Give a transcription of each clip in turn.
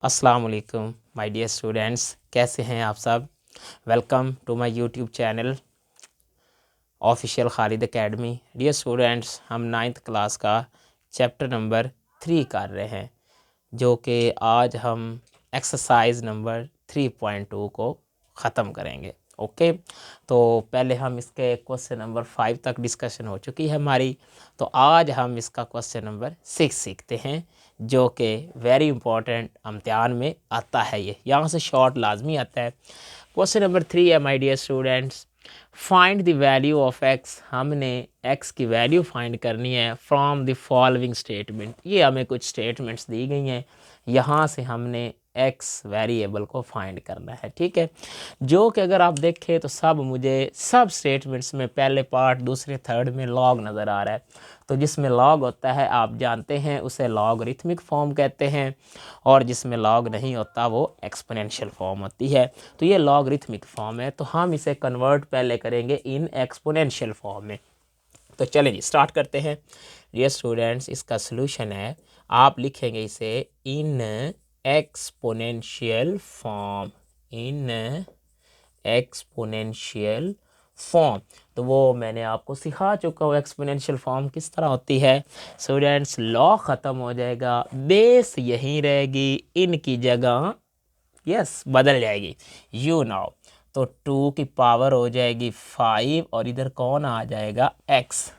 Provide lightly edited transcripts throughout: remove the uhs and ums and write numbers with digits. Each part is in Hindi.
अस्सलाम वालेकुम माय डियर स्टूडेंट्स, कैसे हैं आप सब। Welcome to my YouTube channel official Khalid academy. Dear students, हम 9th क्लास का चैप्टर नंबर 3 कर रहे हैं, जो कि आज हम एक्सरसाइज नंबर 3.2 को ख़त्म करेंगे। ओके, तो पहले हम इसके क्वेश्चन नंबर 5 तक डिस्कशन हो चुकी है हमारी। तो आज हम इसका क्वेश्चन नंबर 6 सीखते हैं, जो कि वेरी इंपॉर्टेंट इम्तिहान में आता है। ये यहाँ से शॉर्ट लाजमी आता है। क्वेश्चन नंबर 3 है my dear students, find the value of x. हमने एक्स की वैल्यू फाइंड करनी है फ्रॉम द फॉलोइंग स्टेटमेंट। ये हमें कुछ स्टेटमेंट्स दी गई हैं, यहाँ से हमने एक्स वेरिएबल को फाइंड करना है। ठीक है, जो कि अगर आप देखें तो सब स्टेटमेंट्स में पहले पार्ट, दूसरे, थर्ड में लॉग नज़र आ रहा है। तो जिसमें लॉग होता है आप जानते हैं उसे लॉगरिथमिक फॉर्म कहते हैं, और जिसमें लॉग नहीं होता वो एक्सपोनेंशियल फॉर्म होती है। तो ये लॉगरिथमिक फॉर्म है, तो हम इसे कन्वर्ट पहले करेंगे इन एक्सपोनेंशियल फॉर्म में। तो चलें जी, स्टार्ट करते हैं। डियर स्टूडेंट्स, इसका सलूशन है, आप लिखेंगे इसे इन एक्सपोनेंशियल फॉर्म, इन एक्सपोनेंशियल फॉर्म। तो वो मैंने आपको सिखा चुका हूँ एक्सपोनेंशियल फॉर्म किस तरह होती है। स्टूडेंट्स, लॉ ख़त्म हो जाएगा, बेस यहीं रहेगी, इनकी जगह यस बदल जाएगी यू नाउ। तो 2 की पावर हो जाएगी 5 और इधर कौन आ जाएगा x।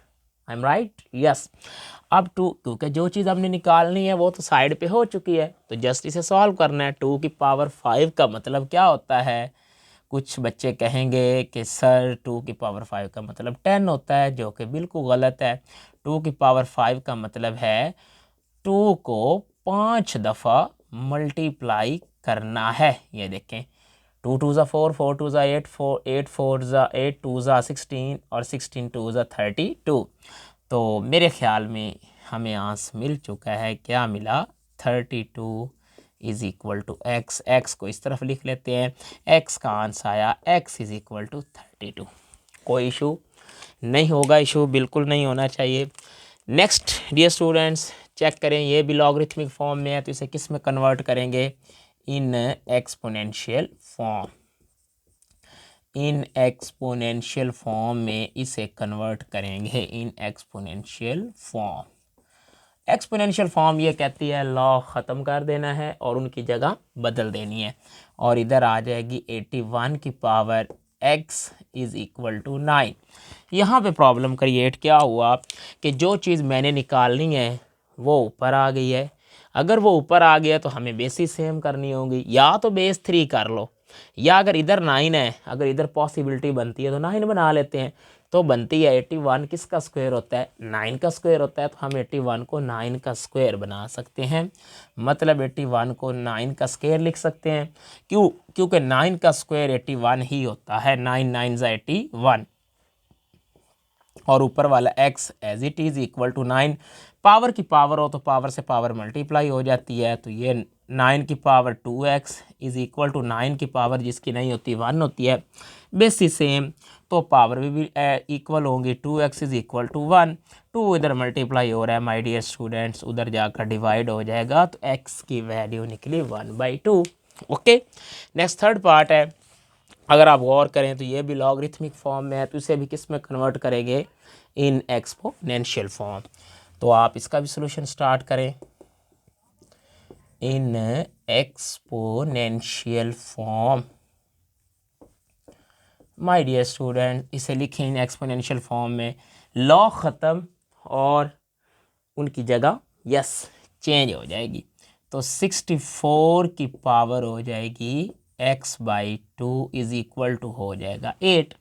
I am right, yes. अब 2, क्योंकि जो चीज़ हमने निकालनी है वो तो साइड पे हो चुकी है, तो जस्ट इसे सॉल्व करना है। 2 की पावर 5 का मतलब क्या होता है। कुछ बच्चे कहेंगे कि सर 2 की पावर 5 का मतलब 10 होता है, जो कि बिल्कुल गलत है। 2 की पावर 5 का मतलब है 2 को 5 दफ़ा मल्टीप्लाई करना है। ये देखें, 2 2 ज़ा 4, 4 2 ज़ा 8, 8 4 ज़ा 8, 2 ज़ा 16 और 16 2 ज़ा 32। तो मेरे ख्याल में हमें आंसर मिल चुका है। क्या मिला? 32 is equal to x. X को इस तरफ लिख लेते हैं, एक्स का आंसर आया एक्स इज़ इक्वल टू 32। कोई इशू नहीं होगा, इशू बिल्कुल नहीं होना चाहिए। नेक्स्ट डियर स्टूडेंट्स, चेक करें, ये भी लॉगरिथमिक फॉर्म में है, तो इसे किस में कन्वर्ट करेंगे? In exponential form. In exponential form में इसे कन्वर्ट करेंगे in exponential form. Exponential form ये कहती है लॉ ख़त्म कर देना है और उनकी जगह बदल देनी है, और इधर आ जाएगी 81 की power x is equal to 9। यहाँ पे प्रॉब्लम क्रिएट क्या हुआ कि जो चीज़ मैंने निकालनी है वो ऊपर आ गई है। अगर वो ऊपर आ गया तो हमें बेसिस सेम करनी होगी, या तो बेस 3 कर लो, या अगर इधर 9 है, अगर इधर पॉसिबिलिटी बनती है तो 9 बना लेते हैं। तो बनती है 81 किसका स्क्वायर होता है? 9 का स्क्वायर होता है। तो हम 81 को 9 का स्क्वायर बना सकते हैं, मतलब 81 को 9 का स्क्वायर लिख सकते हैं। क्योंकि 9 का स्क्वायर 81 ही होता है। 9 9 ज़ा 81, और ऊपर वाला x as it is equal to 9। Power की पावर हो तो पावर से पावर मल्टीप्लाई हो जाती है, तो ये 9 की power 2x is equal to 9 की पावर जिसकी नहीं होती 1 होती है। बेसिस सेम, तो पावर भी इक्वल होंगी। 2x इज़ इक्वल टू 1, 2 इधर मल्टीप्लाई हो रहा है माय डियर स्टूडेंट्स, उधर जाकर डिवाइड हो जाएगा, तो x की वैल्यू निकली 1/2। ओके, नेक्स्ट थर्ड पार्ट है। अगर आप गौर करें तो ये भी लॉगरिथमिक फॉर्म में है, तो इसे भी किस में कन्वर्ट करेंगे? In exponential form. तो आप इसका भी सॉल्यूशन स्टार्ट करें। In exponential form my dear student, इसे लिखें इन एक्सपोनेंशियल फॉर्म में। लॉ ख़त्म और उनकी जगह यस चेंज हो जाएगी। तो 64 की पावर हो जाएगी x/2 इज़ इक्वल टू हो जाएगा 8।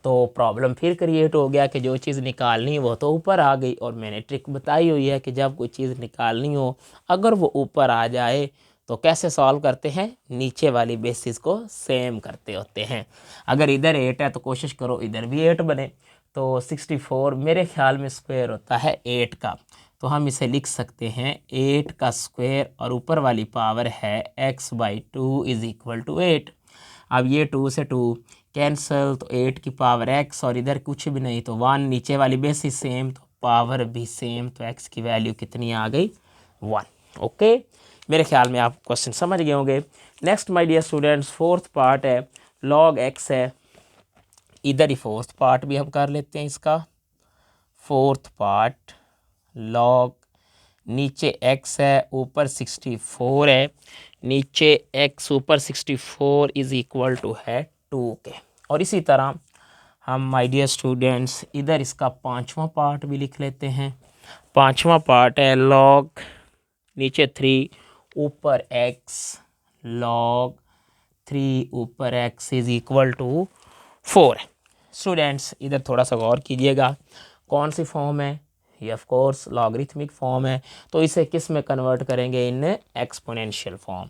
तो प्रॉब्लम फिर क्रिएट हो गया कि जो चीज़ निकालनी वो तो ऊपर आ गई, और मैंने ट्रिक बताई हुई है कि जब कोई चीज़ निकालनी हो अगर वो ऊपर आ जाए तो कैसे सॉल्व करते हैं? नीचे वाली बेसिस को सेम करते होते हैं। अगर इधर 8 है तो कोशिश करो इधर भी 8 बने। तो 64 मेरे ख्याल में स्क्वायर होता है 8 का, तो हम इसे लिख सकते हैं 8 का स्क्वायर, और ऊपर वाली पावर है x/2 इज़ इक्वल टू 8। अब ये 2 से 2 कैंसल, तो 8 की पावर x, और इधर कुछ भी नहीं तो 1, नीचे वाली बेसिस सेम तो पावर भी सेम, तो x की वैल्यू कितनी आ गई? 1। ओके, मेरे ख्याल में आप क्वेश्चन समझ गए होंगे। Next my dear students, fourth part है log x है। इधर ही फोर्थ पार्ट भी हम कर लेते हैं इसका। फोर्थ पार्ट log, नीचे x है ऊपर 64 है, नीचे x ऊपर 64 इज इक्वल टू है 2 के। और इसी तरह हम माय डियर स्टूडेंट्स इधर इसका पांचवा पार्ट भी लिख लेते हैं। पांचवा पार्ट है log, नीचे 3 ऊपर x, log 3 ऊपर x is equal to 4। Students इधर थोड़ा सा गौर कीजिएगा, कौन सी फॉर्म है ये, ऑफ कोर्स लॉगरिथमिक फॉर्म है। तो इसे किस में कन्वर्ट करेंगे, इन एक्सपोनेंशियल फॉर्म।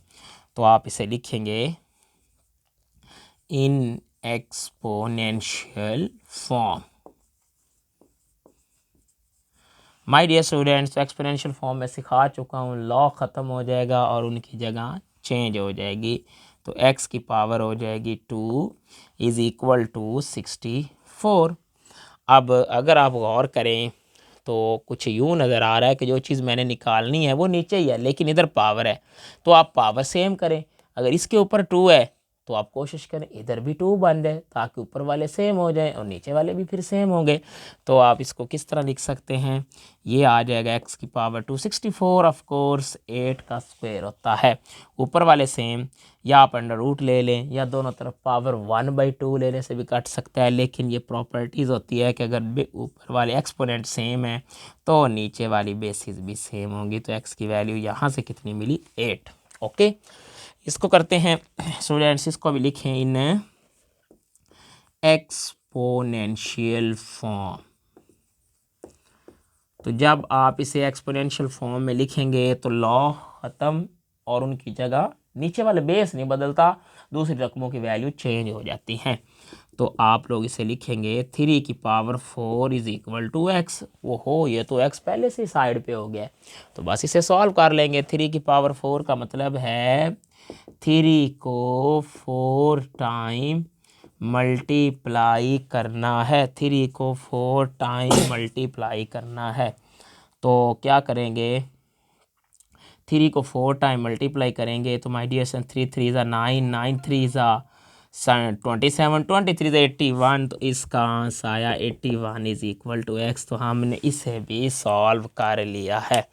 तो आप इसे लिखेंगे in exponential form. My dear students, exponential form में सिखा चुका हूँ, लॉ ख़त्म हो जाएगा और उनकी जगह चेंज हो जाएगी। तो x की पावर हो जाएगी 2 इज़ इक्वल टू 64। अब अगर आप गौर करें तो कुछ यूँ नज़र आ रहा है कि जो चीज़ मैंने निकालनी है वो नीचे ही है, लेकिन इधर पावर है। तो आप पावर सेम करें। अगर इसके ऊपर 2 है तो आप कोशिश करें इधर भी 2 बन जाए, ताकि ऊपर वाले सेम हो जाएं और नीचे वाले भी फिर सेम होंगे। तो आप इसको किस तरह लिख सकते हैं, ये आ जाएगा x की पावर 264 ऑफ कोर्स 8 का स्क्वायर होता है। ऊपर वाले सेम, या आप अंडर रूट ले लें या दोनों तरफ पावर 1/2 लेने से भी कट सकता है। लेकिन ये प्रॉपर्टीज़ होती है कि अगर ऊपर वाले एक्सपोनेंट सेम है तो नीचे वाली बेसिस भी सेम होंगी। तो x की वैल्यू यहाँ से कितनी मिली, 8। ओके, इसको करते हैं स्टूडेंट्स, इसको भी लिखें इन एक्सपोनेंशियल फॉर्म। तो जब आप इसे एक्सपोनेंशियल फॉर्म में लिखेंगे तो लॉ ख़त्म और उनकी जगह नीचे वाले बेस नहीं बदलता, दूसरी रकमों की वैल्यू चेंज हो जाती हैं। तो आप लोग इसे लिखेंगे 3 की power 4 is equal to x. वो हो, ये तो x पहले से साइड पे हो गया, तो बस इसे सॉल्व कर लेंगे। 3 की पावर 4 का मतलब है 3 को 4 टाइम मल्टीप्लाई करना है। 3 को 4 टाइम मल्टीप्लाई करना है। तो क्या करेंगे, 3 को 4 टाइम मल्टीप्लाई करेंगे तो माय डियर सन 3 3 ज़ा 9, 9 3 ज़ा 27, 23 ज़ा 81। तो इसका आंसर आया 81 इज़ इक्वल टू एक्स। तो हमने इसे भी सॉल्व कर लिया है।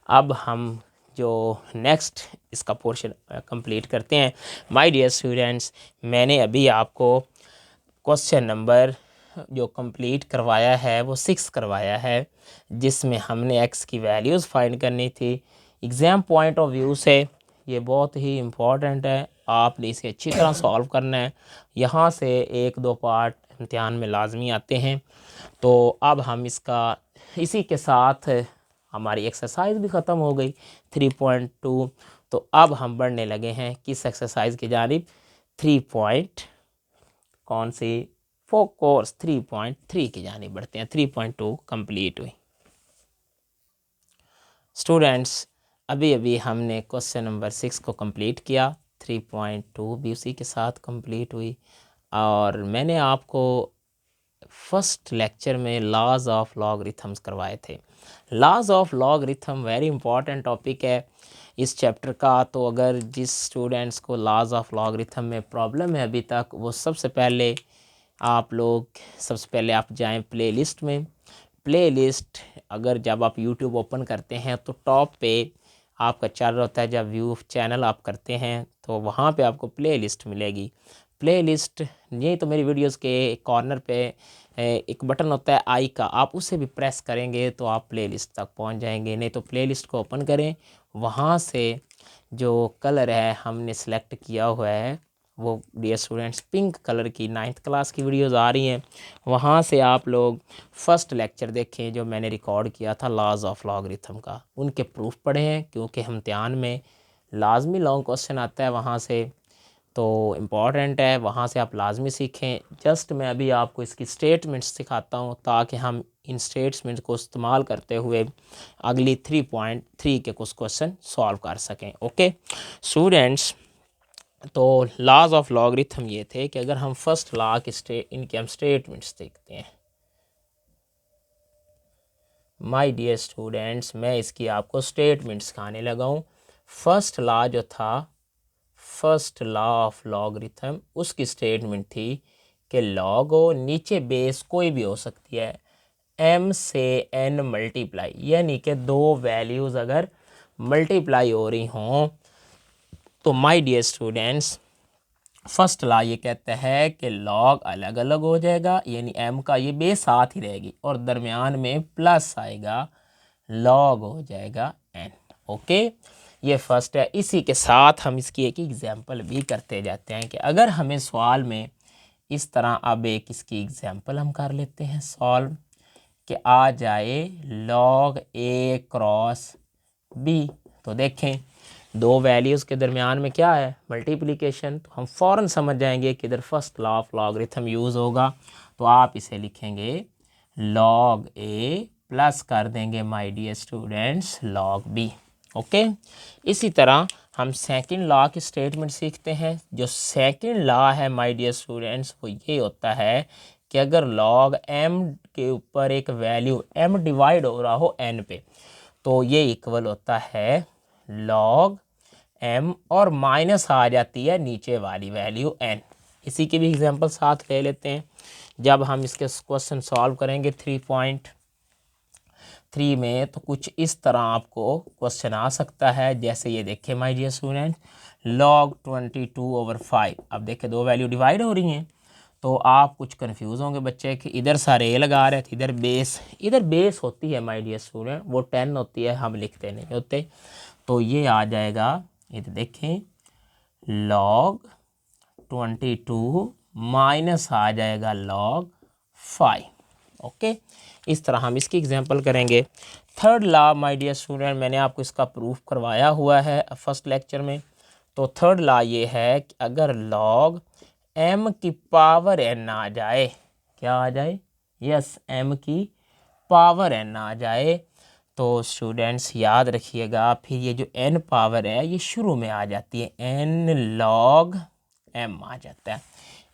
अब हम जो नेक्स्ट इसका पोर्शन कंप्लीट करते हैं। माय डियर स्टूडेंट्स, मैंने अभी आपको क्वेश्चन नंबर जो कंप्लीट करवाया है वो 6 करवाया है, जिसमें हमने x की वैल्यूज़ फाइंड करनी थी। एग्ज़ाम पॉइंट ऑफ व्यू से ये बहुत ही इम्पॉर्टेंट है, आपने इसे अच्छी तरह सॉल्व करना है। यहाँ से 1-2 पार्ट इम्तिहान में लाजमी आते हैं। तो अब हम इसका इसी के साथ हमारी एक्सरसाइज भी ख़त्म हो गई 3.2। तो अब हम बढ़ने लगे हैं किस एक्सरसाइज की जानिब, 3 कौन सी, कोर्स 3.3 की जानिब बढ़ते हैं। 3.2 कंप्लीट हुई। स्टूडेंट्स, अभी अभी हमने क्वेश्चन नंबर 6 को कंप्लीट किया, 3.2 भी उसी के साथ कंप्लीट हुई। और मैंने आपको फर्स्ट लेक्चर में लॉज ऑफ लॉगरिथम्स करवाए थे। Laws of logarithm very important topic है इस चैप्टर का। तो अगर जिस स्टूडेंट्स को लॉज ऑफ लॉगरिथम में प्रॉब्लम है अभी तक, वो सबसे पहले आप जाएं प्लेलिस्ट में। प्लेलिस्ट अगर जब आप यूट्यूब ओपन करते हैं तो टॉप पे आपका चल रहा होता है, जब व्यू चैनल आप करते हैं तो वहाँ पे आपको प्लेलिस्ट मिलेगी। प्लेलिस्ट ये तो मेरी वीडियोस के कॉर्नर पे एक बटन होता है आई का, आप उसे भी प्रेस करेंगे तो आप प्लेलिस्ट तक पहुँच जाएंगे। नहीं तो प्लेलिस्ट को ओपन करें, वहाँ से जो कलर है हमने सेलेक्ट किया हुआ है वो डियर स्टूडेंट्स पिंक कलर की 9th क्लास की वीडियोस आ रही हैं, वहाँ से आप लोग फर्स्ट लेक्चर देखें जो मैंने रिकॉर्ड किया था लॉज ऑफ लॉगरिथम का, उनके प्रूफ पढ़े हैं, क्योंकि इम्तिहान में लाजमी लॉन्ग क्वेश्चन आता है वहाँ से, तो इम्पॉर्टेंट है, वहाँ से आप लाजमी सीखें। जस्ट मैं अभी आपको इसकी स्टेटमेंट्स सिखाता हूँ ताकि हम इन स्टेटमेंट्स को इस्तेमाल करते हुए अगली 3.3 के कुछ क्वेश्चन सॉल्व कर सकें। ओके स्टूडेंट्स, तो लॉज ऑफ लॉगरिथम ये थे कि अगर हम फर्स्ट लॉ के इनके हम स्टेटमेंट्स देखते हैं। माय डियर स्टूडेंट्स, मैं इसकी आपको स्टेटमेंट्स सिखाने लगा हूँ। फर्स्ट लॉ जो था, फर्स्ट लॉ ऑफ लॉगरिथम, उसकी स्टेटमेंट थी कि लॉग हो, नीचे बेस कोई भी हो सकती है, m से n मल्टीप्लाई, यानी कि दो वैल्यूज़ अगर मल्टीप्लाई हो रही हों तो my dear students first law ये कहता है कि लॉग अलग अलग हो जाएगा, यानी m का ये बेस साथ ही रहेगी और दरमियान में प्लस आएगा, लॉग हो जाएगा n। ओके, ये फर्स्ट है। इसी के साथ हम इसकी एक एग्जांपल भी करते जाते हैं कि अगर हमें सवाल में इस तरह, अब एक इसकी एग्जांपल हम कर लेते हैं सॉल्व, कि आ जाए लॉग a क्रॉस b, तो देखें दो वैल्यूज़ के दरमियान में क्या है, मल्टीप्लिकेशन, तो हम फ़ौरन समझ जाएंगे कि इधर first law of logarithm use होगा। तो आप इसे लिखेंगे लॉग a प्लस कर देंगे my dear students log b। Okay, इसी तरह हम सेकंड लॉ की स्टेटमेंट सीखते हैं। जो सेकंड लॉ है माय डियर स्टूडेंट्स वो ये होता है कि अगर लॉग m के ऊपर एक वैल्यू m डिवाइड हो रहा हो n पे, तो ये इक्वल होता है लॉग m और माइनस आ जाती है नीचे वाली वैल्यू n। इसी के भी एग्जांपल साथ ले लेते हैं। जब हम इसके क्वेश्चन सॉल्व करेंगे 3.3 में, तो कुछ इस तरह आपको क्वेश्चन आ सकता है, जैसे ये देखें माय डियर स्टूडेंट, लॉग 22/5। अब देखें दो वैल्यू डिवाइड हो रही हैं, तो आप कुछ कंफ्यूज होंगे बच्चे कि इधर सारे लगा रहे थे, इधर बेस होती है माय डियर स्टूडेंट, वो 10 होती है, हम लिखते नहीं होते। तो ये आ जाएगा, इधर देखें लॉग 22 माइनस आ जाएगा लॉग 5। ओके, इस तरह हम इसकी एग्जांपल करेंगे। Third law my dear student, मैंने आपको इसका प्रूफ करवाया हुआ है फर्स्ट लेक्चर में। तो थर्ड लॉ ये है कि अगर लॉग m की पावर n आ जाए, क्या आ जाए, यस m की पावर n आ जाए, तो स्टूडेंट्स याद रखिएगा फिर ये जो n पावर है ये शुरू में आ जाती है, n log m आ जाता है।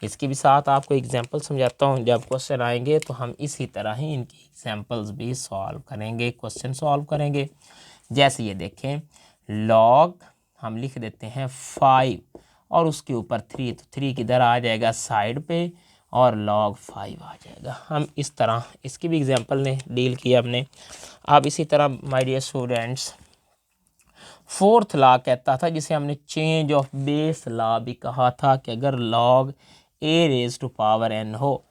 इसके भी साथ आपको एग्जांपल समझाता हूँ, जब क्वेश्चन आएंगे तो हम इसी तरह ही इनकी एग्जांपल्स भी सॉल्व करेंगे, क्वेश्चन सॉल्व करेंगे। जैसे ये देखें लॉग हम लिख देते हैं 5 और उसके ऊपर 3, तो 3 किधर आ जाएगा साइड पे और log 5 आ जाएगा। हम इस तरह इसकी भी एग्जांपल ने डील किया हमने। अब इसी तरह my dear students fourth law कहता था, जिसे हमने चेंज ऑफ बेस लॉ भी कहा था, कि अगर log a raise to power n हो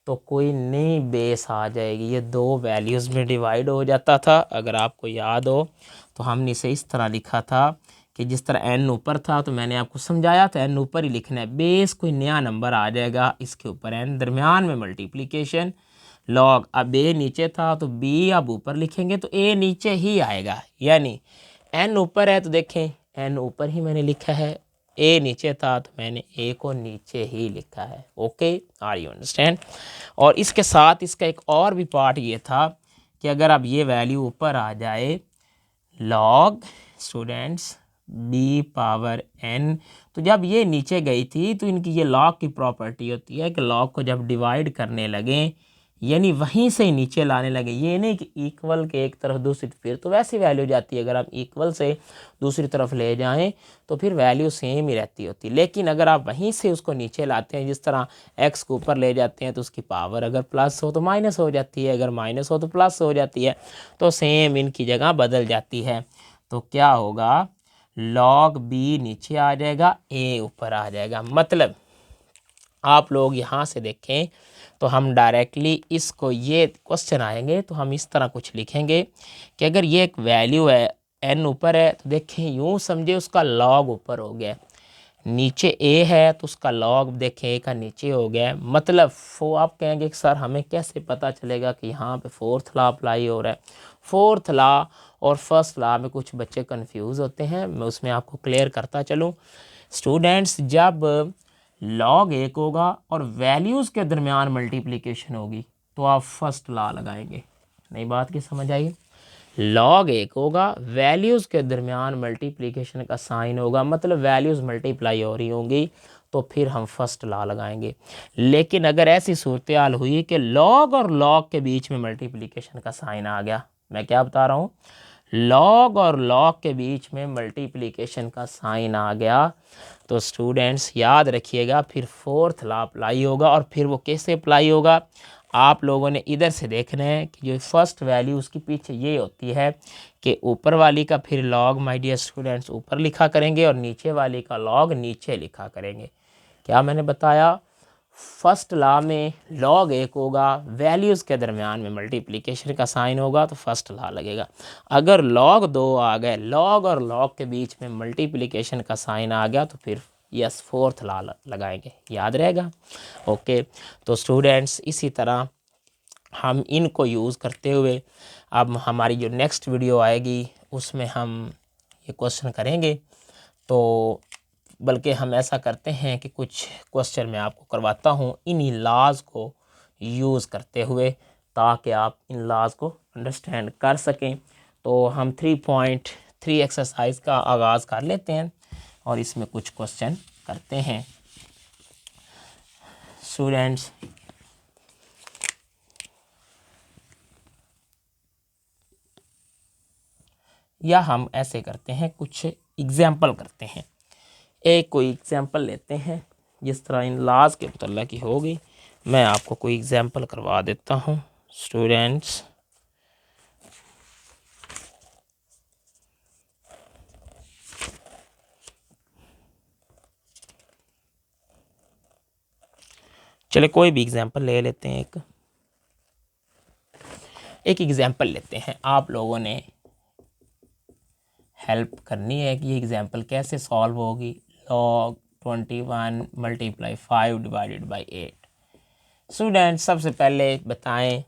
तो कोई नई बेस आ जाएगी, ये दो वैल्यूज़ में डिवाइड हो जाता था। अगर आपको याद हो तो हमने इसे इस तरह लिखा था कि जिस तरह n ऊपर था, तो मैंने आपको समझाया था n ऊपर ही लिखना है, बेस कोई नया नंबर आ जाएगा, इसके ऊपर n, दरमियान में मल्टीप्लिकेशन, लॉग अब a नीचे था तो b अब ऊपर लिखेंगे तो a नीचे ही आएगा, यानी n ऊपर है तो देखें n ऊपर ही मैंने लिखा है, a नीचे था तो मैंने a को नीचे ही लिखा है। Okay, are you understand. और इसके साथ इसका एक और भी पार्ट ये था कि अगर अब ये वैल्यू ऊपर आ जाए log students b power n, तो जब ये नीचे गई थी तो इनकी ये लॉग की प्रॉपर्टी होती है कि लॉग को जब डिवाइड करने लगे यानी वहीं से नीचे लाने लगे, ये नहीं कि इक्वल के एक तरफ दूसरी, फिर तो वैसी वैल्यू जाती है, अगर आप इक्वल से दूसरी तरफ ले जाएं तो फिर वैल्यू सेम ही रहती होती। लेकिन अगर आप वहीं से उसको नीचे लाते हैं, जिस तरह x को ऊपर ले जाते हैं तो उसकी पावर अगर प्लस हो तो माइनस हो जाती है, अगर माइनस हो तो प्लस हो जाती है, तो सेम इनकी जगह बदल जाती है। तो क्या होगा, log b नीचे आ जाएगा, a ऊपर आ जाएगा। मतलब आप लोग यहाँ से देखें तो हम डायरेक्टली इसको, ये क्वेश्चन आएंगे तो हम इस तरह कुछ लिखेंगे कि अगर ये एक वैल्यू है n ऊपर है, तो देखें यूँ समझे उसका log ऊपर हो गया, नीचे a है तो उसका log देखें a का नीचे हो गया। मतलब आप कहेंगे कि सर हमें कैसे पता चलेगा कि यहाँ पे फोर्थ लॉ अप्लाई हो रहा है। फोर्थ लॉ और फर्स्ट लॉ में कुछ बच्चे कंफ्यूज होते हैं, मैं उसमें आपको क्लियर करता चलूँ। स्टूडेंट्स जब log 1 होगा और वैल्यूज़ के दरमियान मल्टीप्लिकेशन होगी तो आप फर्स्ट लॉ लगाएंगे। नई बात की समझ आई, log 1 होगा, वैल्यूज़ के दरमियान मल्टीप्लिकेशन का साइन होगा, मतलब वैल्यूज़ मल्टीप्लाई हो रही होंगी, तो फिर हम फर्स्ट लॉ लगाएंगे। लेकिन अगर ऐसी सूरत हाल हुई कि log और log के बीच में मल्टीप्लिकेशन का साइन आ गया, मैं क्या बता रहा हूँ, लॉग और लॉग के बीच में मल्टीप्लिकेशन का साइन आ गया तो स्टूडेंट्स याद रखिएगा फिर फोर्थ लॉ अप्लाई होगा। और फिर वो कैसे अप्लाई होगा, आप लोगों ने इधर से देखना है कि जो फर्स्ट वैल्यू उसके पीछे ये होती है कि ऊपर वाली का फिर लॉग माय डियर स्टूडेंट्स ऊपर लिखा करेंगे और नीचे वाली का लॉग नीचे लिखा करेंगे। क्या मैंने बताया, फर्स्ट लॉ में लॉग 1 होगा, वैल्यूज़ के दरमियान में मल्टीप्लिकेशन का साइन होगा तो फर्स्ट लॉ लगेगा। अगर लॉग 2 आ गए, लॉग और लॉग के बीच में मल्टीप्लिकेशन का साइन आ गया तो फिर यस फोर्थ लॉ लगाएंगे। याद रहेगा? ओके, तो स्टूडेंट्स इसी तरह हम इनको यूज़ करते हुए अब हमारी जो नेक्स्ट वीडियो आएगी उसमें हम ये क्वेश्चन करेंगे। तो बल्कि हम ऐसा करते हैं कि कुछ क्वेश्चन मैं आपको करवाता हूँ इन्हीं लॉज को यूज़ करते हुए, ताकि आप इन लॉज को अंडरस्टैंड कर सकें। तो हम 3.3 एक्सरसाइज का आगाज़ कर लेते हैं और इसमें कुछ क्वेश्चन करते हैं स्टूडेंट्स। या हम ऐसे करते हैं, कुछ एग्जाम्पल करते हैं। एक कोई एग्जाम्पल लेते हैं जिस तरह इन लॉज के मतलब की होगी। मैं आपको कोई एग्जाम्पल करवा देता हूँ स्टूडेंट्स। चले कोई भी एग्जाम्पल ले लेते हैं। एक एग्जाम्पल लेते हैं, आप लोगों ने हेल्प करनी है कि ये एग्जाम्पल कैसे सॉल्व होगी। Log 21 × 5 divided by 8। स्टूडेंट सबसे पहले बताएं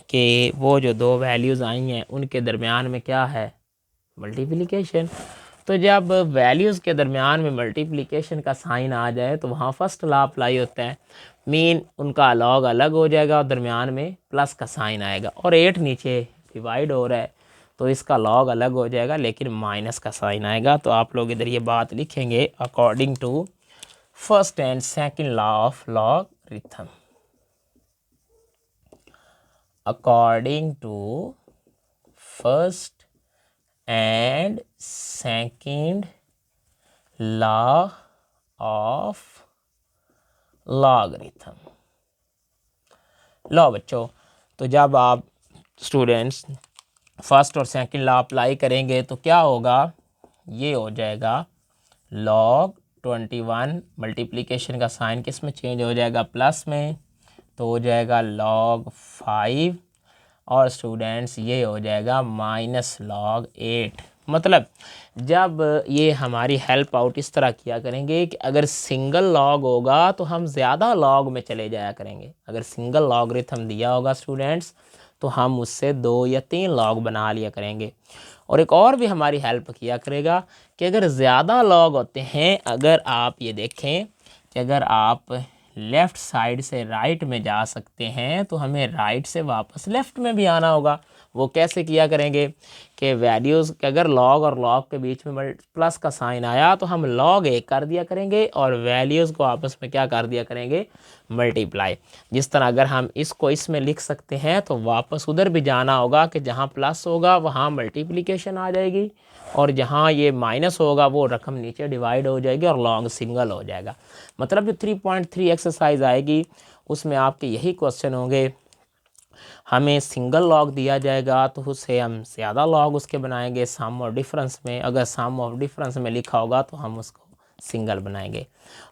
कि वो जो दो वैल्यूज़ आई हैं उनके दरमियान में क्या है, मल्टीप्लिकेशन। तो जब वैल्यूज़ के दरमियान में मल्टीप्लिकेशन का साइन आ जाए तो वहाँ फर्स्ट लॉ अप्लाई होता है। मीन उनका लॉग अलग हो जाएगा और दरमियान में प्लस का साइन आएगा। और 8 नीचे डिवाइड हो रहा है तो इसका लॉग अलग हो जाएगा लेकिन माइनस का साइन आएगा। तो आप लोग इधर ये बात लिखेंगे, according to first and second law of logarithm. According to first and second law of logarithm। लो बच्चों, तो जब आप स्टूडेंट्स फर्स्ट और सेकंड लॉ अप्लाई करेंगे तो क्या होगा, ये हो जाएगा log 21 मल्टीप्लिकेशन का साइन किस में चेंज हो जाएगा, प्लस में, तो हो जाएगा log 5 और स्टूडेंट्स ये हो जाएगा -log 8। मतलब जब ये हमारी हेल्प आउट इस तरह किया करेंगे कि अगर सिंगल लॉग होगा तो हम ज़्यादा लॉग में चले जाया करेंगे। अगर सिंगल लॉगरिथम दिया होगा स्टूडेंट्स तो हम उससे 2 या 3 लॉग बना लिया करेंगे। और एक और भी हमारी हेल्प किया करेगा कि अगर ज़्यादा लॉग होते हैं, अगर आप ये देखें कि अगर आप लेफ़्ट साइड से राइट में जा सकते हैं तो हमें राइट से वापस लेफ़्ट में भी आना होगा। वो कैसे किया करेंगे कि वैल्यूज़ के अगर लॉग और लॉग के बीच में प्लस का साइन आया तो हम log 1 कर दिया करेंगे और वैल्यूज़ को आपस में क्या कर दिया करेंगे, मल्टीप्लाई। जिस तरह अगर हम इसको इसमें लिख सकते हैं तो वापस उधर भी जाना होगा कि जहाँ प्लस होगा वहाँ मल्टीप्लिकेशन आ जाएगी और जहाँ ये माइनस होगा वो रकम नीचे डिवाइड हो जाएगी और लॉग सिंगल हो जाएगा। मतलब जो 3.3 एक्सरसाइज आएगी उसमें आपके यही क्वेश्चन होंगे। हमें सिंगल लॉग दिया जाएगा तो उससे हम ज़्यादा लॉग उसके बनाएंगे सम और डिफरेंस में। अगर सम और डिफरेंस में लिखा होगा तो हम उसको सिंगल बनाएंगे।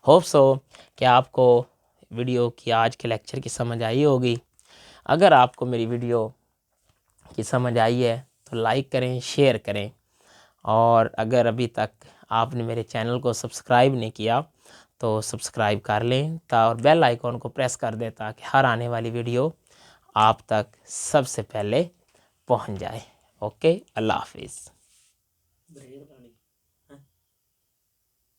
होप सो कि आपको वीडियो की आज के लेक्चर की समझ आई होगी। अगर आपको मेरी वीडियो की समझ आई है तो लाइक करें, शेयर करें और अगर अभी तक आपने मेरे चैनल को सब्सक्राइब नहीं किया तो सब्सक्राइब कर लें और बेल आइकॉन को प्रेस कर दें ताकि हर आने वाली वीडियो आप तक सबसे पहले पहुंच जाए। ओके, अल्लाह हाफिज़।